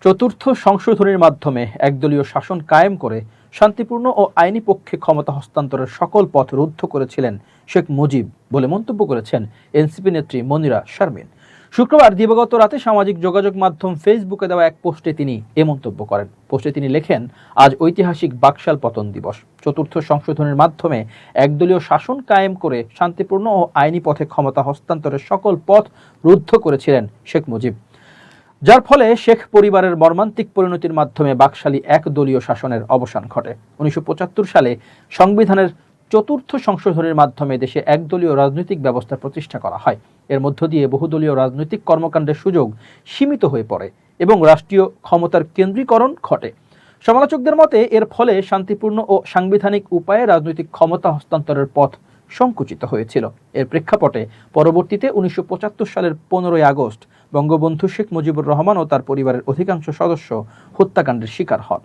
চতুর্থ সংশোধনীর মাধ্যমে একদলীয় শাসন কায়েম করে শান্তিপূর্ণ ও আইনি পক্ষে ক্ষমতা হস্তান্তরের সকল পথ রুদ্ধ করেছিলেন শেখ মুজিব বলে মন্তব্য করেছেন এনসিপি নেত্রী মনিরা শারমিন। শুক্রবার দিবাগত রাতে সামাজিক যোগাযোগ মাধ্যম ফেসবুকে দেওয়া এক পোস্টে তিনি এ মন্তব্য করেন। পোস্টে তিনি লেখেন, আজ ঐতিহাসিক বাকশাল পতন দিবস। চতুর্থ সংশোধনের মাধ্যমে একদলীয় শাসন কায়েম করে শান্তিপূর্ণ ও আইনি পথে ক্ষমতা হস্তান্তরের সকল পথ রুদ্ধ করেছিলেন শেখ মুজিব, যার ফলে শেখ পরিবারের মর্মান্তিক পরিণতির মাধ্যমে বাকশালী একদলীয় শাসনের অবসান ঘটে। 1975 সালে সংবিধানের চতুর্থ সংশোধনের মাধ্যমে দেশে একদলীয় রাজনৈতিক ব্যবস্থা প্রতিষ্ঠা করা হয়। এর মধ্য দিয়ে বহুদলীয় রাজনৈতিক কর্মকাণ্ডের সুযোগ সীমিত হয়ে পড়ে এবং রাষ্ট্রীয় ক্ষমতার কেন্দ্রীকরণ ঘটে। সমালোচকদের মতে এর ফলে শান্তিপূর্ণ ও সাংবিধানিক উপায়ে রাজনৈতিক ক্ষমতা হস্তান্তরের পথ সংকুচিত হয়েছিল। এর প্রেক্ষাপটে পরবর্তীতে 1975 সালের 15ই আগস্ট বঙ্গবন্ধু শেখ মুজিবুর রহমান ও তার পরিবারের অধিকাংশ সদস্য হত্যাকাণ্ডের শিকার হন।